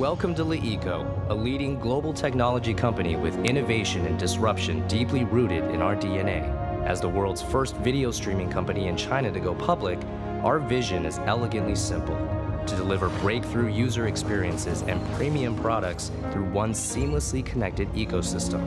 Welcome to LeEco, a leading global technology company with innovation and disruption deeply rooted in our DNA. As the world's first video streaming company in China to go public, our vision is elegantly simple: to deliver breakthrough user experiences and premium products through one seamlessly connected ecosystem.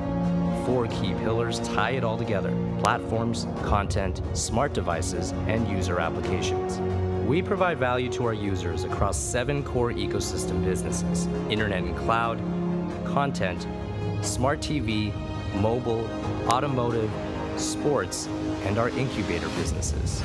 4 key pillars tie it all together: platforms, content, smart devices, and user applications. We provide value to our users across 7 core ecosystem businesses: internet and cloud, content, smart TV, mobile, automotive, sports, and our incubator businesses.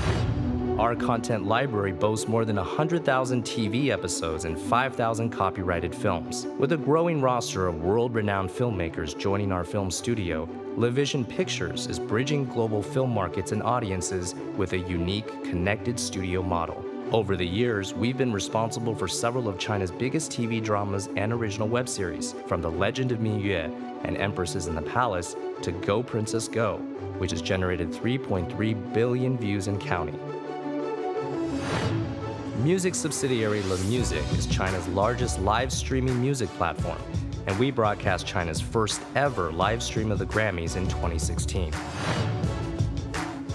Our content library boasts more than 100,000 TV episodes and 5,000 copyrighted films. With a growing roster of world-renowned filmmakers joining our film studio, LeVision Pictures is bridging global film markets and audiences with a unique, connected studio model. Over the years, we've been responsible for several of China's biggest TV dramas and original web series, from The Legend of Mingyue and Empresses in the Palace to Go Princess Go, which has generated 3.3 billion views and counting. Music subsidiary LeMusic is China's largest live streaming music platform, and we broadcast China's first ever live stream of the Grammys in 2016.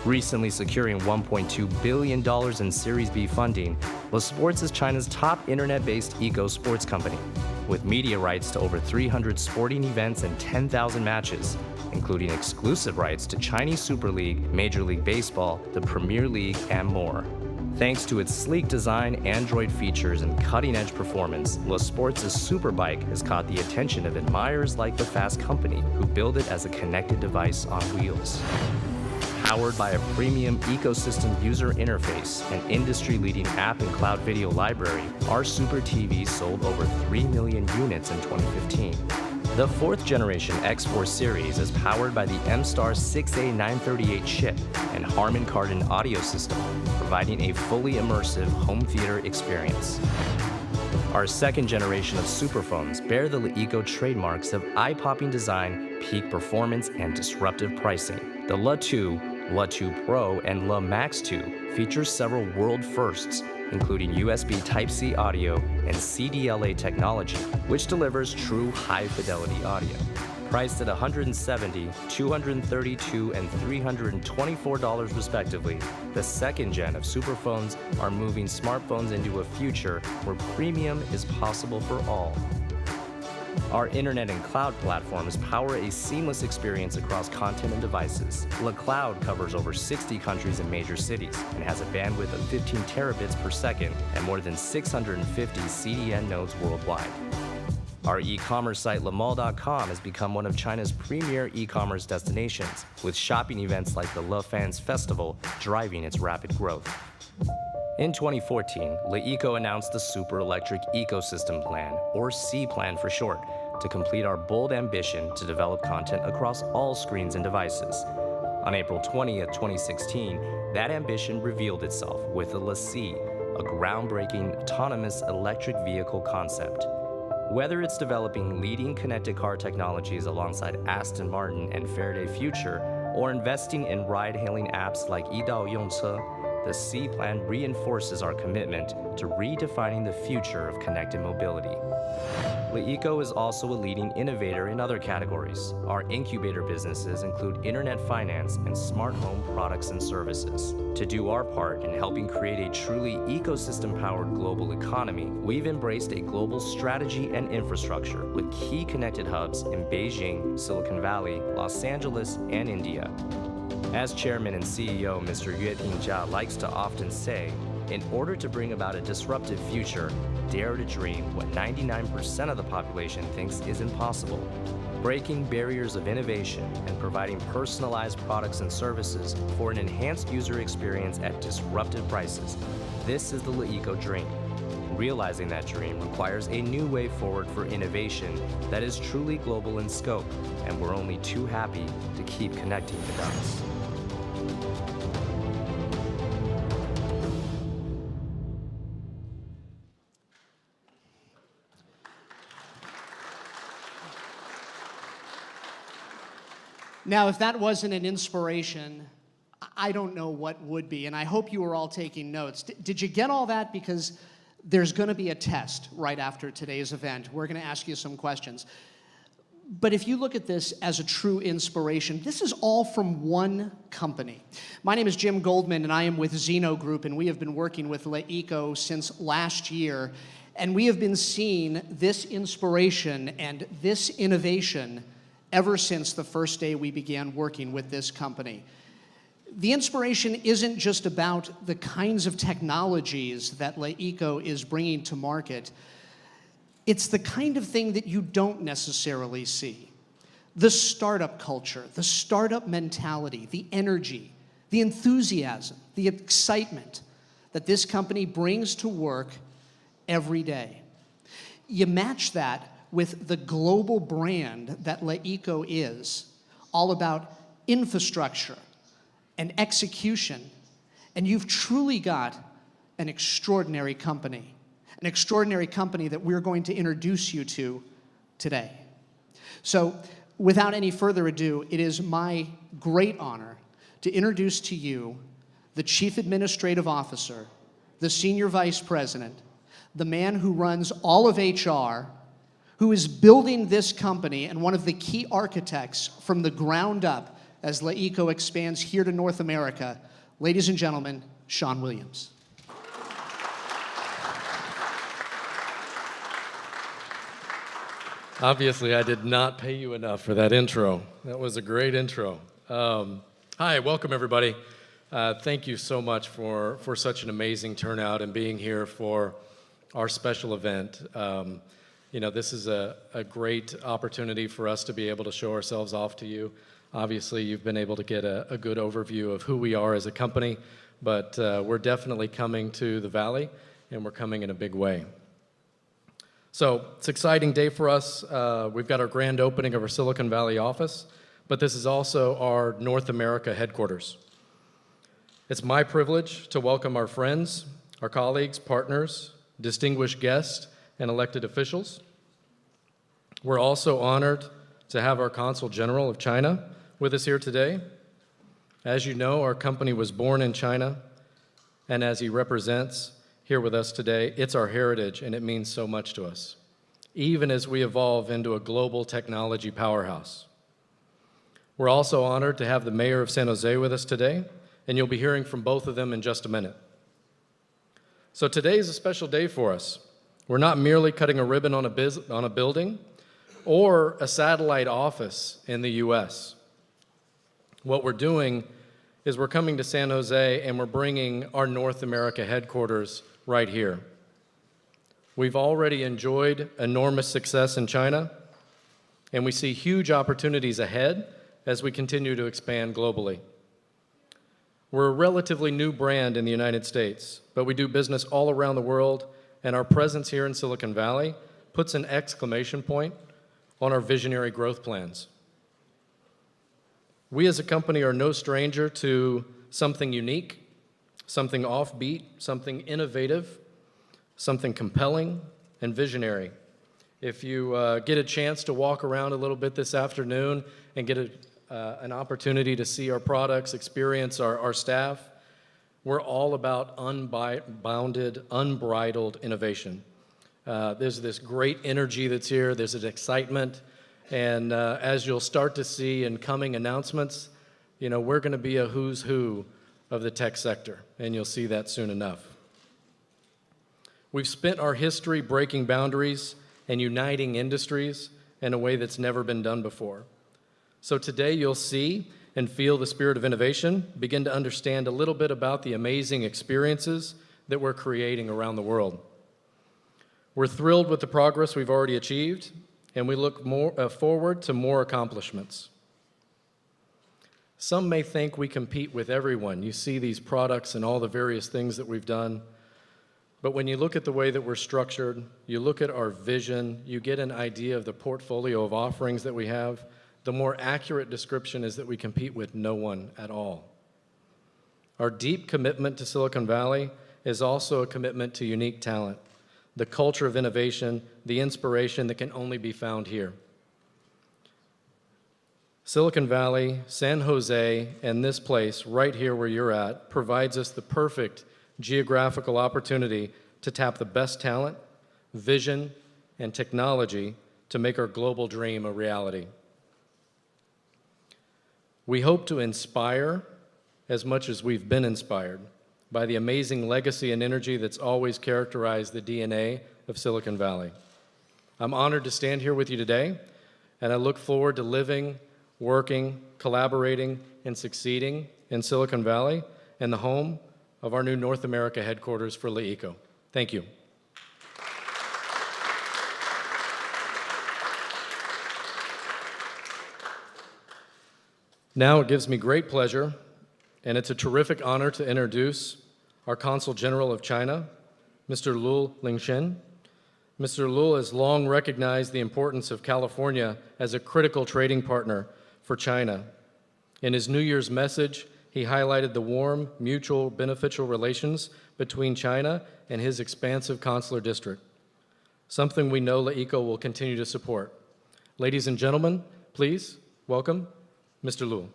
Recently securing $1.2 billion in Series B funding, Le Sports is China's top internet-based eco-sports company, with media rights to over 300 sporting events and 10,000 matches, including exclusive rights to Chinese Super League, Major League Baseball, the Premier League, and more. Thanks to its sleek design, Android features, and cutting-edge performance, Le Sports' Superbike has caught the attention of admirers like the Fast Company, who build it as a connected device on wheels. Powered by a premium ecosystem user interface and industry-leading app and cloud video library, our Super TV sold over 3 million units in 2015. The 4th generation X4 series is powered by the M-Star 6A938 chip and Harman Kardon audio system, providing a fully immersive home theater experience. Our 2nd generation of superphones bear the LeEco trademarks of eye-popping design, peak performance, and disruptive pricing. The Le2, Le2 Pro, and Le Max 2 feature several world firsts, including USB Type-C audio and CDLA technology, which delivers true high-fidelity audio. Priced at $170, $232, and $324 respectively, the 2nd gen of superphones are moving smartphones into a future where premium is possible for all. Our internet and cloud platforms power a seamless experience across content and devices. LeCloud covers over 60 countries and major cities and has a bandwidth of 15 terabits per second and more than 650 CDN nodes worldwide. Our e-commerce site Lemall.com has become one of China's premier e-commerce destinations, with shopping events like the Le Fans Festival driving its rapid growth. In 2014, LeEco announced the Super Electric Ecosystem Plan, or C-Plan for short, to complete our bold ambition to develop content across all screens and devices. On April 20th, 2016, that ambition revealed itself with the LeC, a groundbreaking autonomous electric vehicle concept. Whether it's developing leading connected car technologies alongside Aston Martin and Faraday Future, or investing in ride-hailing apps like Yidao Yongce, the C-Plan reinforces our commitment to redefining the future of connected mobility. LeEco is also a leading innovator in other categories. Our incubator businesses include internet finance and smart home products and services. To do our part in helping create a truly ecosystem-powered global economy, we've embraced a global strategy and infrastructure with key connected hubs in Beijing, Silicon Valley, Los Angeles, and India. As Chairman and CEO Mr. Yue Tingjia likes to often say, in order to bring about a disruptive future, dare to dream what 99% of the population thinks is impossible. Breaking barriers of innovation and providing personalized products and services for an enhanced user experience at disruptive prices. This is the LeEco dream. Realizing that dream requires a new way forward for innovation that is truly global in scope, and we're only too happy to keep connecting the dots. Now, if that wasn't an inspiration, I don't know what would be, and I hope you were all taking notes. Did you get all that? Because There's going to be a test right after today's event. We're going to ask you some questions. But if you look at this as a true inspiration, this is all from one company. My name is Jim Goldman, and I am with Zeno Group, and we have been working with LeEco since last year. And we have been seeing this inspiration and this innovation ever since the first day we began working with this company. The inspiration isn't just about the kinds of technologies that LeEco is bringing to market. It's the kind of thing that you don't necessarily see. The startup culture, the startup mentality, the energy, the enthusiasm, the excitement that this company brings to work every day. You match that with the global brand that LeEco is, all about infrastructure and execution, and you've truly got an extraordinary company. An extraordinary company that we're going to introduce you to today. So, without any further ado, it is my great honor to introduce to you the Chief Administrative Officer, the Senior Vice President, the man who runs all of HR, who is building this company and one of the key architects from the ground up as LeEco expands here to North America. Ladies and gentlemen, Sean Williams. Obviously, I did not pay you enough for that intro. That was a great intro. Hi, welcome everybody. Thank you so much for such an amazing turnout and being here for our special event. This is a great opportunity for us to be able to show ourselves off to you. Obviously, you've been able to get a good overview of who we are as a company, but we're definitely coming to the Valley, and we're coming in a big way. So it's an exciting day for us. We've got our grand opening of our Silicon Valley office, but this is also our North America headquarters. It's my privilege to welcome our friends, our colleagues, partners, distinguished guests, and elected officials. We're also honored to have our Consul General of China with us here today. As you know, our company was born in China, and as he represents here with us today, it's our heritage, and it means so much to us, even as we evolve into a global technology powerhouse. We're also honored to have the Mayor of San Jose with us today, and you'll be hearing from both of them in just a minute. So today is a special day for us. We're not merely cutting a ribbon on a building or a satellite office in the US. What we're doing is we're coming to San Jose and we're bringing our North America headquarters right here. We've already enjoyed enormous success in China, and we see huge opportunities ahead as we continue to expand globally. We're a relatively new brand in the United States, but we do business all around the world, and our presence here in Silicon Valley puts an exclamation point on our visionary growth plans. We as a company are no stranger to something unique, something offbeat, something innovative, something compelling, and visionary. If you get a chance to walk around a little bit this afternoon and get an opportunity to see our products, experience our staff, we're all about unbounded, unbridled innovation. There's this great energy that's here, there's an excitement, and as you'll start to see in coming announcements, we're going to be a who's who of the tech sector, and you'll see that soon enough. We've spent our history breaking boundaries and uniting industries in a way that's never been done before. So today you'll see and feel the spirit of innovation, begin to understand a little bit about the amazing experiences that we're creating around the world. We're thrilled with the progress we've already achieved, and we look forward to more accomplishments. Some may think we compete with everyone. You see these products and all the various things that we've done. But when you look at the way that we're structured, you look at our vision, you get an idea of the portfolio of offerings that we have, the more accurate description is that we compete with no one at all. Our deep commitment to Silicon Valley is also a commitment to unique talent, the culture of innovation, the inspiration that can only be found here. Silicon Valley, San Jose, and this place right here where you're at provides us the perfect geographical opportunity to tap the best talent, vision, and technology to make our global dream a reality. We hope to inspire as much as we've been inspired by the amazing legacy and energy that's always characterized the DNA of Silicon Valley. I'm honored to stand here with you today, and I look forward to living, working, collaborating, and succeeding in Silicon Valley and the home of our new North America headquarters for LeEco. Thank you. Now it gives me great pleasure, and it's a terrific honor to introduce our Consul General of China, Mr. Lu Lingshen. Mr. Lu has long recognized the importance of California as a critical trading partner for China. In his New Year's message, he highlighted the warm, mutual, beneficial relations between China and his expansive consular district, something we know LeEco will continue to support. Ladies and gentlemen, please welcome Mr. Lu.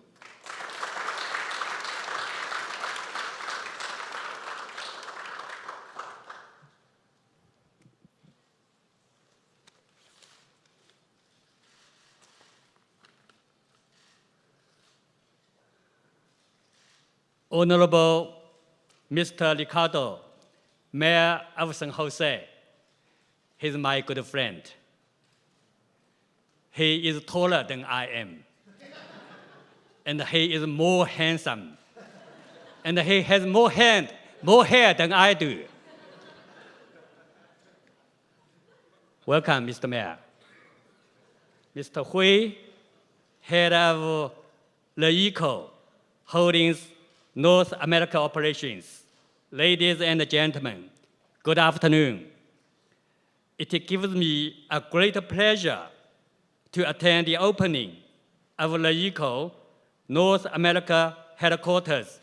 Honorable Mr. Ricardo, Mayor of San Jose, he's my good friend. He is taller than I am, and he is more handsome, and he has more hair than I do. Welcome, Mr. Mayor. Mr. Hui, head of LeEco Holdings North America operations. Ladies and gentlemen, good afternoon. It gives me a great pleasure to attend the opening of LeEco North America headquarters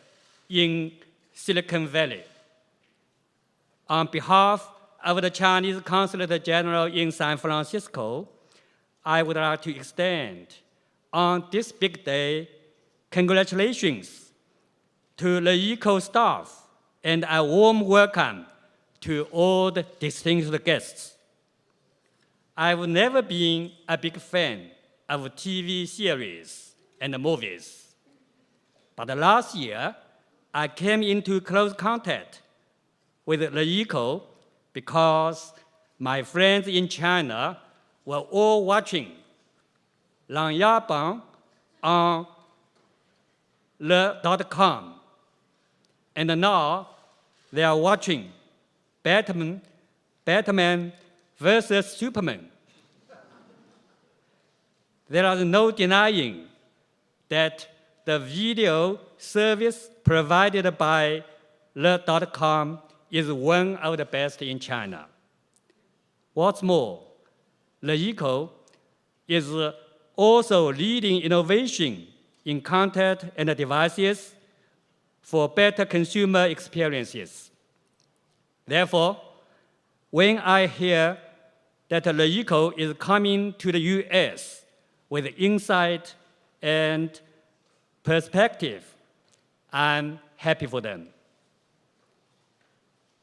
in Silicon Valley. On behalf of the Chinese Consulate General in San Francisco, I would like to extend on this big day congratulations to LeEco staff and a warm welcome to all the distinguished guests. I've never been a big fan of TV series and movies, but last year I came into close contact with LeEco because my friends in China were all watching Lang Ya Bang on le.com. And now they are watching Batman versus Superman. There is no denying that the video service provided by le.com is one of the best in China. What's more, LeEco is also leading innovation in content and devices for better consumer experiences. Therefore, when I hear that LeEco is coming to the US with insight and perspective, I'm happy for them.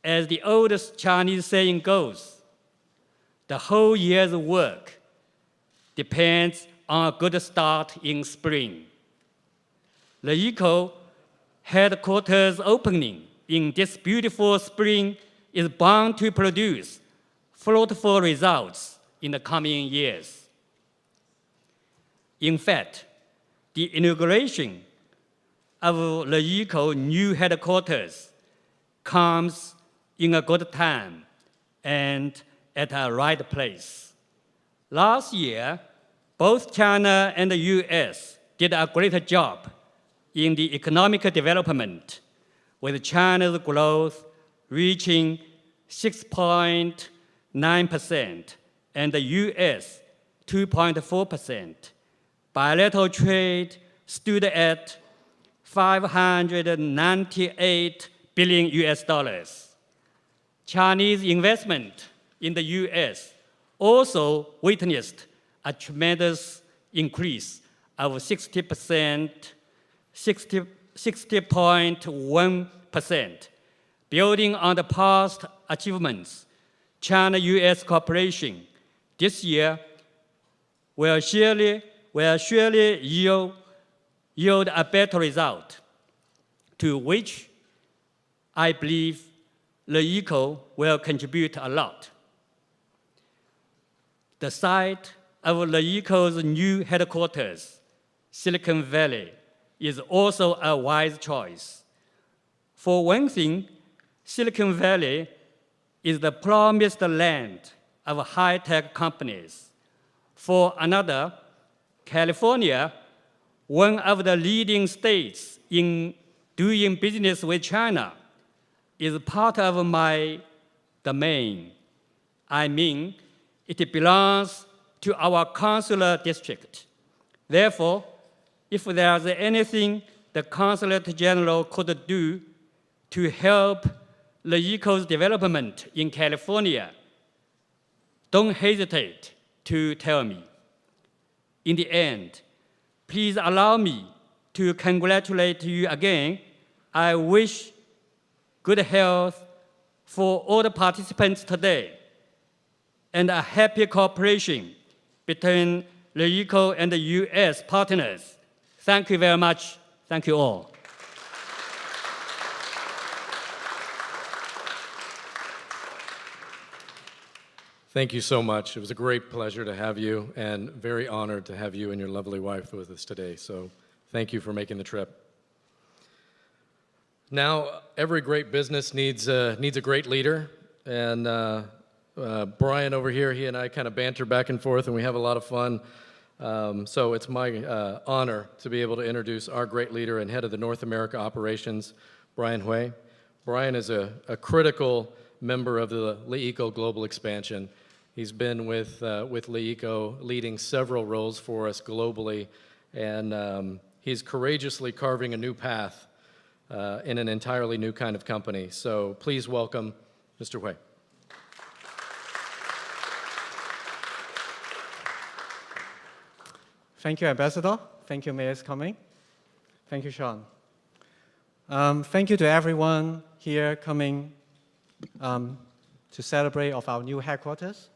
As the oldest Chinese saying goes, the whole year's work depends on a good start in spring. LeEco headquarters opening in this beautiful spring is bound to produce fruitful results in the coming years. In fact, the inauguration of LeEco new headquarters comes in a good time and at a right place. Last year, both China and the US did a great job in the economic development, with China's growth reaching 6.9% and the US 2.4%. Bilateral trade stood at $598 billion. Chinese investment in the US also witnessed a tremendous increase of 60.1%, building on the past achievements, China-US cooperation this year will surely yield a better result, to which I believe LeEco will contribute a lot. The site of LeEco's new headquarters, Silicon Valley, is also a wise choice. For one thing, Silicon Valley is the promised land of high-tech companies. For another, California, one of the leading states in doing business with China, is part of my domain. I mean, it belongs to our consular district. Therefore, if there's anything the Consulate General could do to help LeEco's development in California, don't hesitate to tell me. In the end, please allow me to congratulate you again. I wish good health for all the participants today and a happy cooperation between LeEco and the US partners. Thank you very much. Thank you all. Thank you so much. It was a great pleasure to have you and very honored to have you and your lovely wife with us today. So thank you for making the trip. Now, every great business needs a great leader. And Brian over here, he and I kind of banter back and forth and we have a lot of fun. So it's my honor to be able to introduce our great leader and head of the North America operations, Brian Hui. Brian is a critical member of the LeEco global expansion. He's been with LeEco leading several roles for us globally, and he's courageously carving a new path in an entirely new kind of company. So please welcome Mr. Hui. Thank you, Ambassador. Thank you, Mayor's coming. Thank you, Sean. Thank you to everyone here coming to celebrate of our new headquarters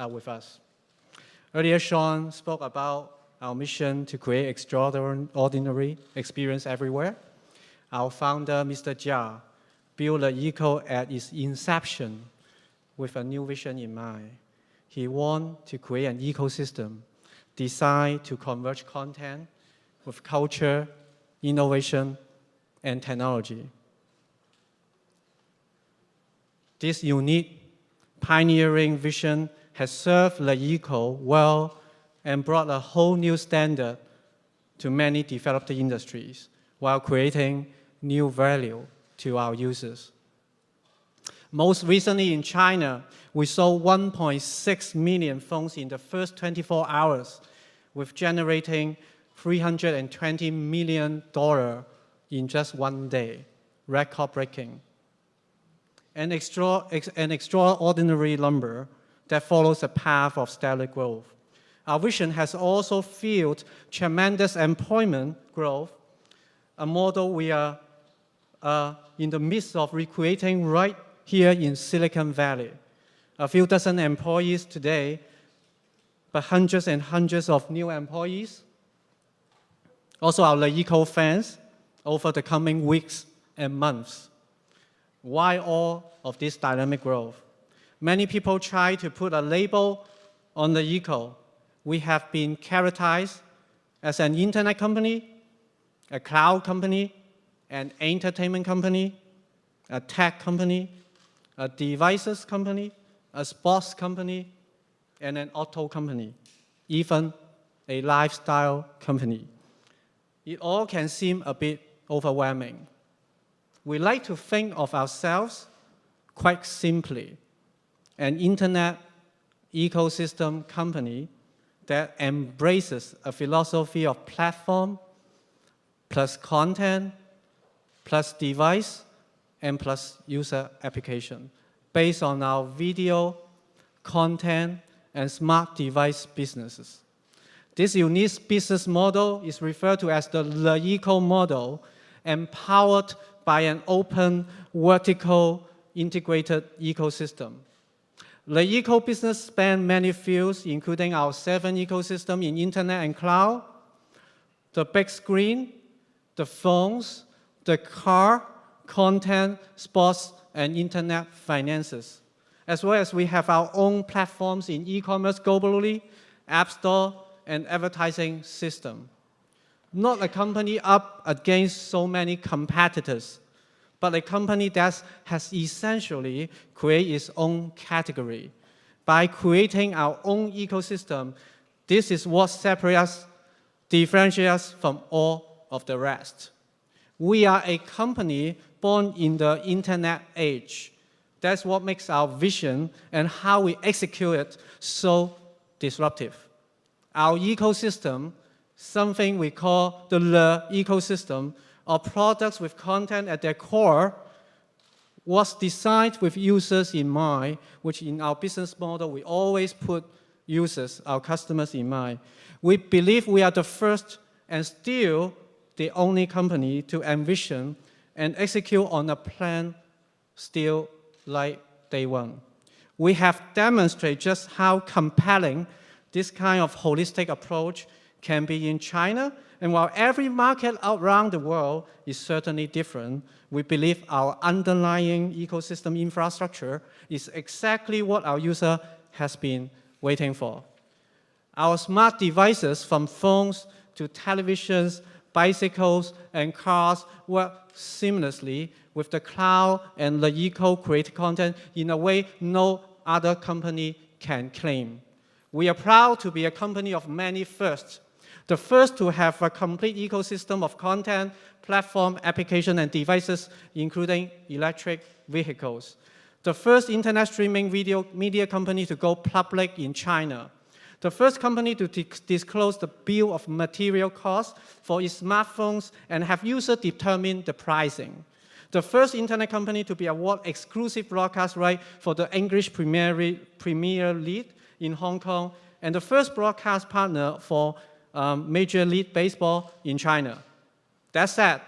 with us. Earlier, Sean spoke about our mission to create extraordinary experience everywhere. Our founder, Mr. Jia, built LeEco at its inception with a new vision in mind. He wanted to create an ecosystem designed to converge content with culture, innovation, and technology. This unique, pioneering vision has served LeEco well and brought a whole new standard to many developed industries while creating new value to our users. Most recently in China, we sold 1.6 million phones in the first 24 hours, with generating $320 million in just one day, record-breaking. An extraordinary number that follows a path of stellar growth. Our vision has also fueled tremendous employment growth, a model we are in the midst of recreating right here in Silicon Valley. A few dozen employees today, but hundreds and hundreds of new employees. Also our LeEco fans over the coming weeks and months. Why all of this dynamic growth? Many people try to put a label on LeEco. We have been characterized as an internet company, a cloud company, an entertainment company, a tech company, a devices company, a sports company, and an auto company, even a lifestyle company. It all can seem a bit overwhelming. We like to think of ourselves quite simply, an internet ecosystem company that embraces a philosophy of platform plus content plus device and plus user application based on our video, content, and smart device businesses. This unique business model is referred to as the LeEco model, empowered by an open, vertical, integrated ecosystem. LeEco business spans many fields, including our 7 ecosystem in internet and cloud, the big screen, the phones, the car, content, sports, and internet finances. As well as we have our own platforms in e-commerce globally, app store, and advertising system. Not a company up against so many competitors, but a company that has essentially created its own category. By creating our own ecosystem, this is what separates us, differentiates us from all of the rest. We are a company born in the internet age. That's what makes our vision and how we execute it so disruptive. Our ecosystem, something we call the ecosystem, or products with content at their core, was designed with users in mind, which in our business model, we always put users, our customers in mind. We believe we are the first and still the only company to envision and execute on a plan still like day one. We have demonstrated just how compelling this kind of holistic approach can be in China. And while every market around the world is certainly different, we believe our underlying ecosystem infrastructure is exactly what our user has been waiting for. Our smart devices, from phones to televisions, bicycles, and cars, work seamlessly with the cloud and LeEco created content in a way no other company can claim. We are proud to be a company of many firsts. The first to have a complete ecosystem of content, platform, application, and devices, including electric vehicles. The first internet streaming video media company to go public in China. The first company to disclose the bill of material costs for its smartphones and have users determine the pricing. The first internet company to be awarded exclusive broadcast right for the English Premier League in Hong Kong, and the first broadcast partner for Major League Baseball in China. That said,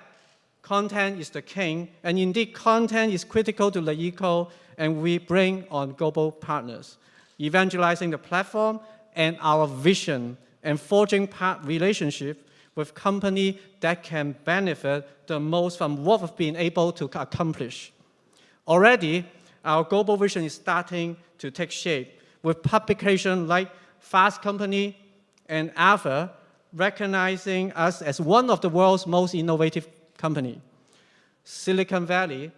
content is the king, and indeed content is critical to LeEco, and we bring on global partners, evangelizing the platform and our vision and forging relationship with companies that can benefit the most from what we've been able to accomplish. Already, our global vision is starting to take shape with publications like Fast Company and Alpha recognizing us as one of the world's most innovative companies. Silicon Valley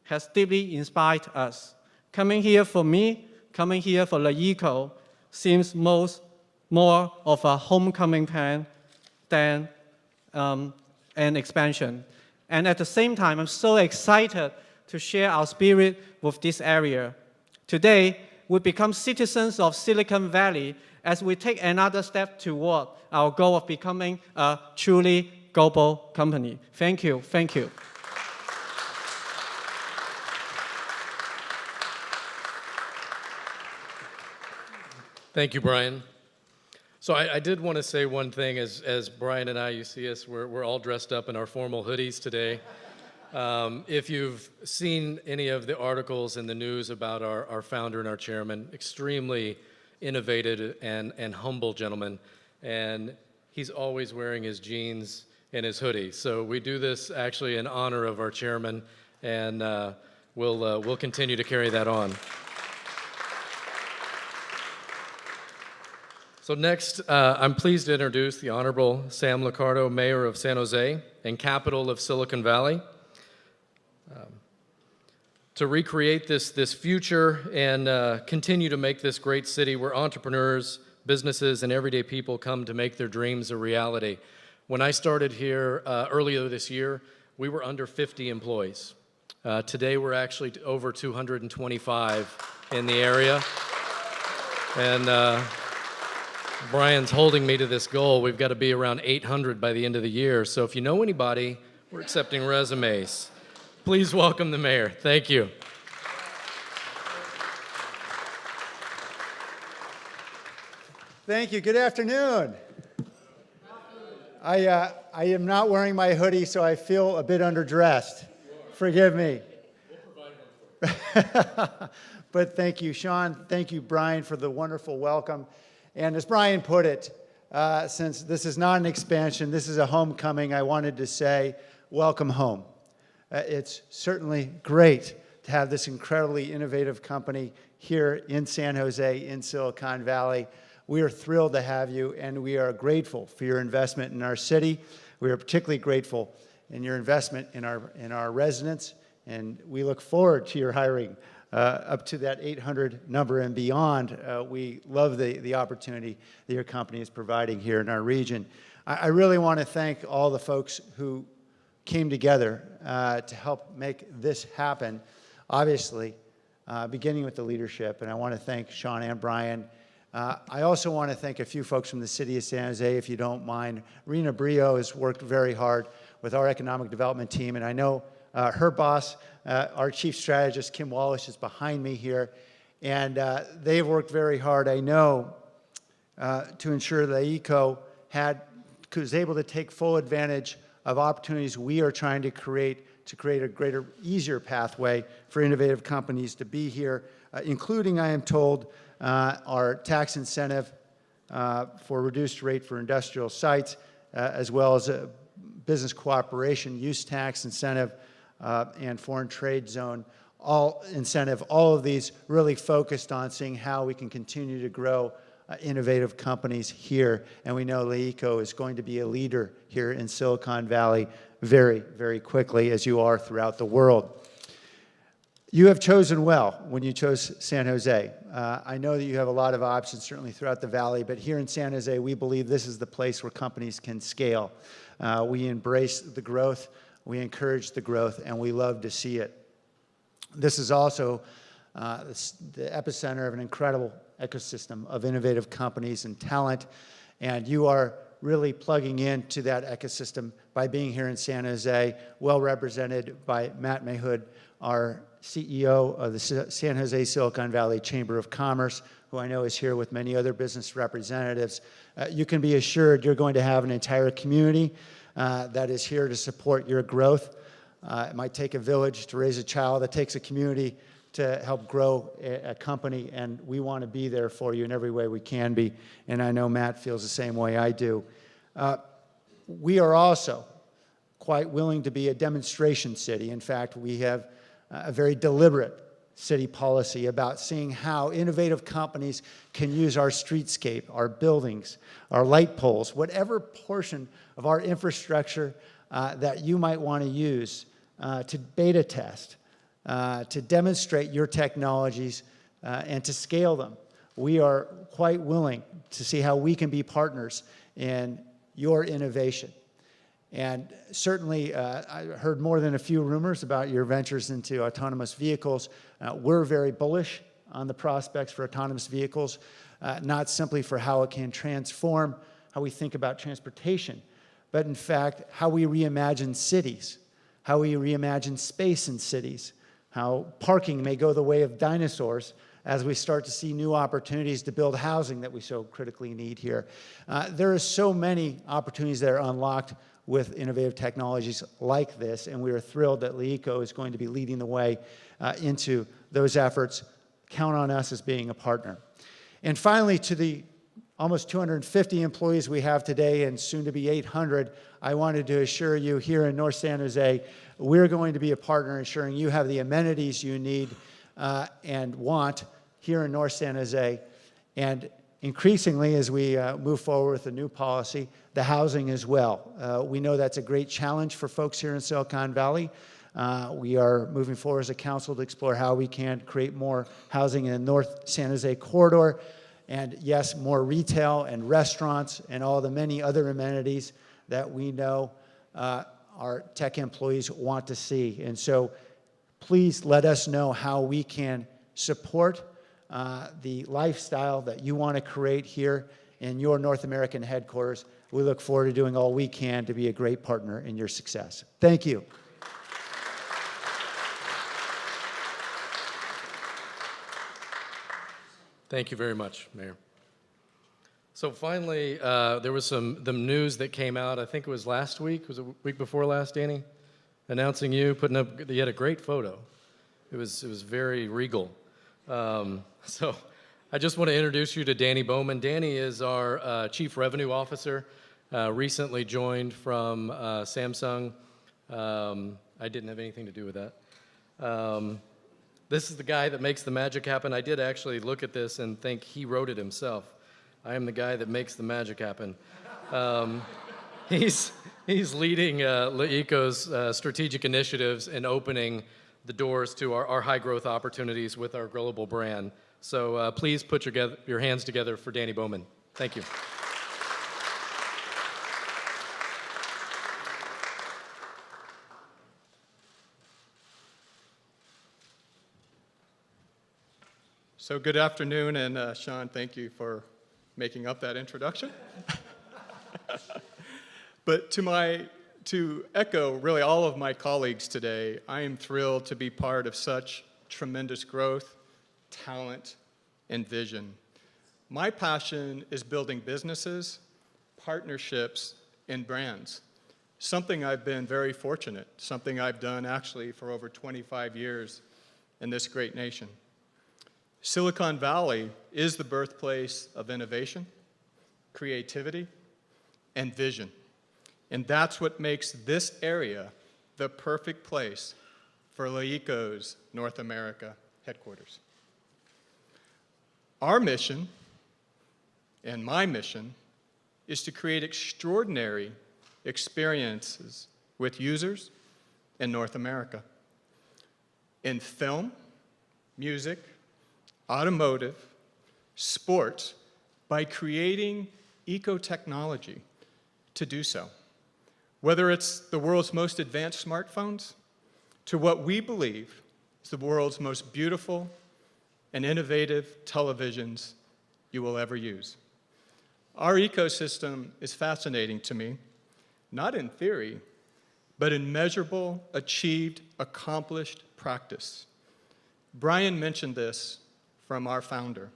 has deeply inspired us. Coming here for me, coming here for LeEco seems more of a homecoming plan than an expansion. And at the same time, I'm so excited to share our spirit with this area. Today, we become citizens of Silicon Valley as we take another step toward our goal of becoming a truly global company. Thank you. Thank you. Thank you, Brian. So I did want to say one thing. As Brian and I, you see us, we're all dressed up in our formal hoodies today. If you've seen any of the articles in the news about our founder and our chairman, extremely innovative and humble gentleman, and he's always wearing his jeans and his hoodie. So we do this actually in honor of our chairman, and we'll continue to carry that on. So next, I'm pleased to introduce the Honorable Sam Liccardo, Mayor of San Jose and capital of Silicon Valley, to recreate this future and continue to make this great city where entrepreneurs, businesses, and everyday people come to make their dreams a reality. When I started here earlier this year, we were under 50 employees. Today, we're actually over 225 in the area. And Brian's holding me to this goal. We've got to be around 800 by the end of the year. So if you know anybody, we're accepting resumes. Please welcome the mayor. Thank you. Thank you. Good afternoon. I am not wearing my hoodie, so I feel a bit underdressed. Forgive me. But thank you, Sean. Thank you, Brian, for the wonderful welcome. And as Brian put it, since this is not an expansion, this is a homecoming, I wanted to say, welcome home. It's certainly great to have this incredibly innovative company here in San Jose, in Silicon Valley. We are thrilled to have you, and we are grateful for your investment in our city. We are particularly grateful in your investment in our residents, and we look forward to your hiring up to that 800 number and beyond. We love the opportunity that your company is providing here in our region. I really want to thank all the folks who came together to help make this happen, obviously, beginning with the leadership, and I want to thank Sean and Brian. I also want to thank a few folks from the city of San Jose, if you don't mind. Rena Brio has worked very hard with our economic development team, and I know her boss, our chief strategist, Kim Wallish, is behind me here, and they've worked very hard, I know, to ensure that LeEco was able to take full advantage of opportunities we are trying to create a greater, easier pathway for innovative companies to be here, including, I am told, our tax incentive for reduced rate for industrial sites, as well as a business cooperation use tax incentive and foreign trade zone all of these really focused on seeing how we can continue to grow innovative companies here. And we know LeEco is going to be a leader here in Silicon Valley very, very quickly, as you are throughout the world. You have chosen well when you chose San Jose. I know that you have a lot of options, certainly throughout the valley, but here in San Jose, we believe this is the place where companies can scale. We embrace the growth, we encourage the growth, and we love to see it. This is also the epicenter of an incredible ecosystem of innovative companies and talent, and you are really plugging into that ecosystem by being here in San Jose, well represented by Matt Mayhood, our CEO of the San Jose Silicon Valley Chamber of Commerce, who I know is here with many other business representatives. You can be assured you're going to have an entire community that is here to support your growth. It might take a village to raise a child. It takes a community to help grow a company, and we want to be there for you in every way we can be, and I know Matt feels the same way I do. We are also quite willing to be a demonstration city. In fact, we have a very deliberate city policy about seeing how innovative companies can use our streetscape, our buildings, our light poles, whatever portion of our infrastructure that you might want to use to beta test, to demonstrate your technologies and to scale them. We are quite willing to see how we can be partners in your innovation. And certainly, I heard more than a few rumors about your ventures into autonomous vehicles. We're very bullish on the prospects for autonomous vehicles, not simply for how it can transform how we think about transportation, but in fact, how we reimagine cities, how we reimagine space in cities, how parking may go the way of dinosaurs as we start to see new opportunities to build housing that we so critically need here. There are so many opportunities that are unlocked with innovative technologies like this, and we are thrilled that LeEco is going to be leading the way into those efforts. Count on us as being a partner. And finally, to the almost 250 employees we have today and soon to be 800, I wanted to assure you here in North San Jose, we're going to be a partner ensuring you have the amenities you need and want here in North San Jose. And increasingly, as we move forward with the new policy, the housing as well. We know that's a great challenge for folks here in Silicon Valley. We are moving forward as a council to explore how we can create more housing in the North San Jose corridor. And yes, more retail and restaurants and all the many other amenities that we know our tech employees want to see. And so please let us know how we can support the lifestyle that you want to create here in your North American headquarters. We look forward to doing all we can to be a great partner in your success. Thank you. Thank you very much, Mayor. So finally, there was the news that came out, I think it was last week, was it week before last, Danny? Announcing you, putting up, you had a great photo It was very regal. So I just want to introduce you to Danny Bowman. Danny is our Chief Revenue Officer, recently joined from Samsung. I didn't have anything to do with that. This is the guy that makes the magic happen. I did actually look at this and think he wrote it himself. I am the guy that makes the magic happen. He's leading LeEco's strategic initiatives and opening the doors to our high growth opportunities with our global brand. So please put your hands together for Danny Bowman. Thank you. So good afternoon, and Sean, thank you for making up that introduction. But to echo really all of my colleagues today, I am thrilled to be part of such tremendous growth, talent, and vision. My passion is building businesses, partnerships, and brands, something I've been very fortunate, something I've done actually for over 25 years in this great nation. Silicon Valley is the birthplace of innovation, creativity, and vision. And that's what makes this area the perfect place for LeEco's North America headquarters. Our mission, and my mission, is to create extraordinary experiences with users in North America. In film, music, automotive, sports, by creating eco-technology to do so. Whether it's the world's most advanced smartphones, to what we believe is the world's most beautiful and innovative televisions you will ever use. Our ecosystem is fascinating to me, not in theory, but in measurable, achieved, accomplished practice. Brian mentioned this from our founder.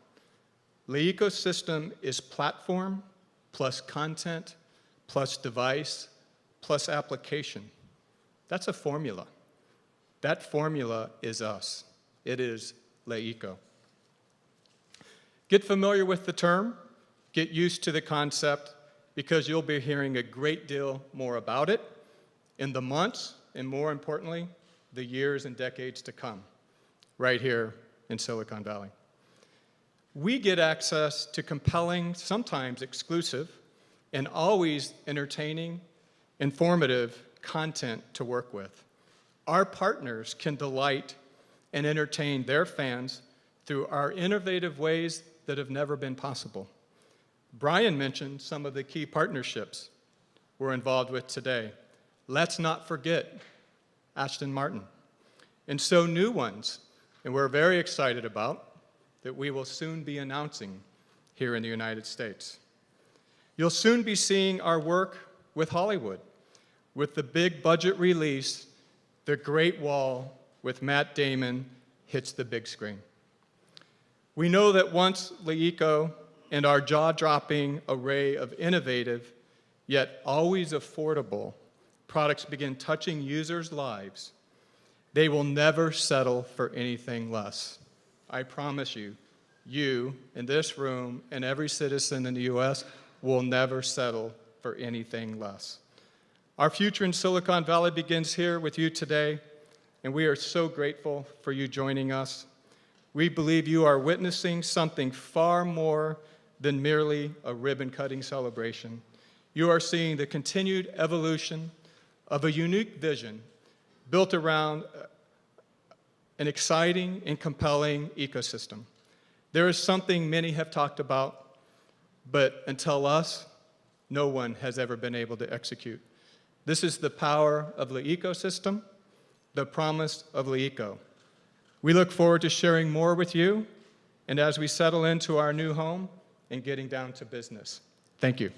LeEco system is platform plus content plus device plus application. That's a formula. That formula is us. It is LeEco. Get familiar with the term, get used to the concept, because you'll be hearing a great deal more about it in the months, and more importantly, the years and decades to come, right here in Silicon Valley. We get access to compelling, sometimes exclusive, and always entertaining, informative content to work with. Our partners can delight and entertain their fans through our innovative ways that have never been possible. Brian mentioned some of the key partnerships we're involved with today. Let's not forget Aston Martin, and so new ones, and we're very excited about, that we will soon be announcing here in the United States. You'll soon be seeing our work with Hollywood, with the big budget release, The Great Wall with Matt Damon hits the big screen. We know that once LeEco and our jaw-dropping array of innovative, yet always affordable products begin touching users' lives, they will never settle for anything less. I promise you, you in this room and every citizen in the US will never settle for anything less. Our future in Silicon Valley begins here with you today, and we are so grateful for you joining us. We believe you are witnessing something far more than merely a ribbon-cutting celebration. You are seeing the continued evolution of a unique vision built around an exciting and compelling ecosystem. There is something many have talked about, but until us, no one has ever been able to execute. This is the power of the ecosystem, the promise of LeEco. We look forward to sharing more with you, and as we settle into our new home and getting down to business. Thank you.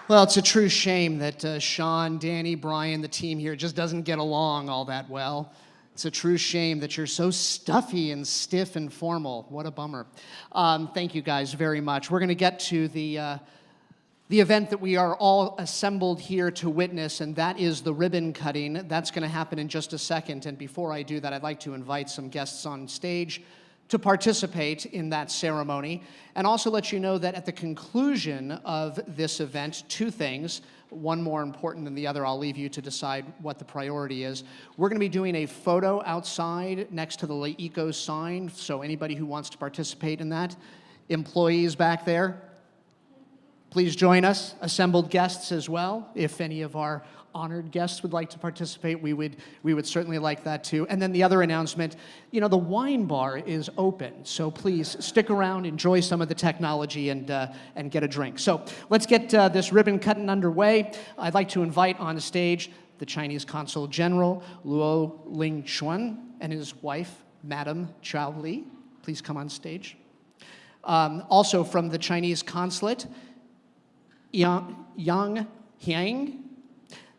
Well, it's a true shame that Sean, Danny, Brian, the team here just doesn't get along all that well. It's a true shame that you're so stuffy and stiff and formal. What a bummer. Thank you guys very much. We're going to get to the the event that we are all assembled here to witness, and that is the ribbon cutting. That's going to happen in just a second. And before I do that, I'd like to invite some guests on stage to participate in that ceremony, and also let you know that at the conclusion of this event, two things, one more important than the other, I'll leave you to decide what the priority is. We're going to be doing a photo outside next to the LeEco sign, so anybody who wants to participate in that, employees back there, please join us, assembled guests as well. If any of our honored guests would like to participate, we would certainly like that too. And then the other announcement, you know, the wine bar is open, so please stick around, enjoy some of the technology, and get a drink. So let's get this ribbon cutting underway. I'd like to invite on stage the Chinese Consul General, Luo Lingchuan, and his wife, Madam Chao Li. Please come on stage. Also from the Chinese Consulate, Yang Hiang,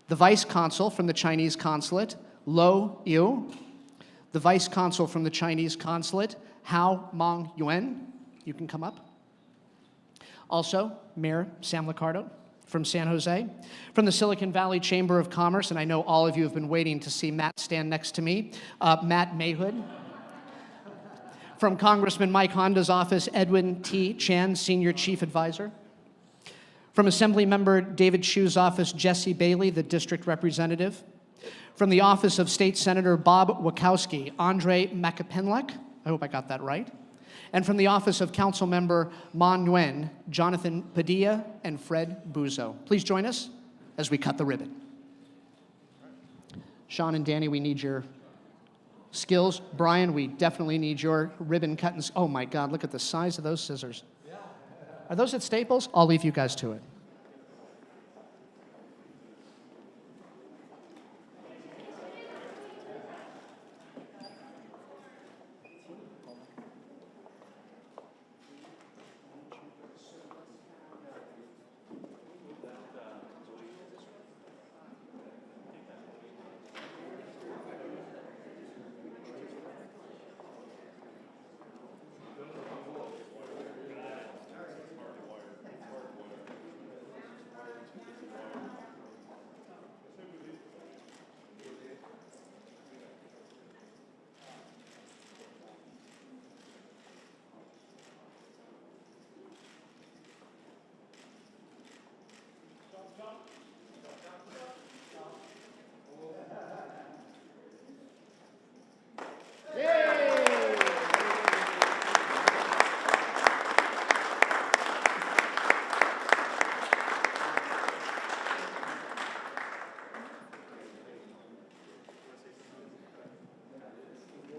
the Vice Consul from the Chinese Consulate, Lo Yu, the Vice Consul from the Chinese Consulate, Hao Mong Yuan, you can come up. Also, Mayor Sam Liccardo from San Jose. From the Silicon Valley Chamber of Commerce, and I know all of you have been waiting to see Matt stand next to me, Matt Mayhood. From Congressman Mike Honda's office, Edwin T. Chan, Senior Chief Advisor. From Assemblymember David Chu's office, Jesse Bailey, the district representative. From the office of State Senator Bob Wachowski, Andre Macapinlek, I hope I got that right. And from the office of Councilmember Ma Nguyen, Jonathan Padilla and Fred Buzo. Please join us as we cut the ribbon. Sean and Danny, we need your skills. Brian, we definitely need your ribbon cutting. Oh my God, look at the size of those scissors. Are those at Staples? I'll leave you guys to it.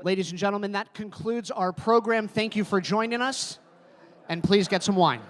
Ladies and gentlemen, that concludes our program. Thank you for joining us, and please get some wine.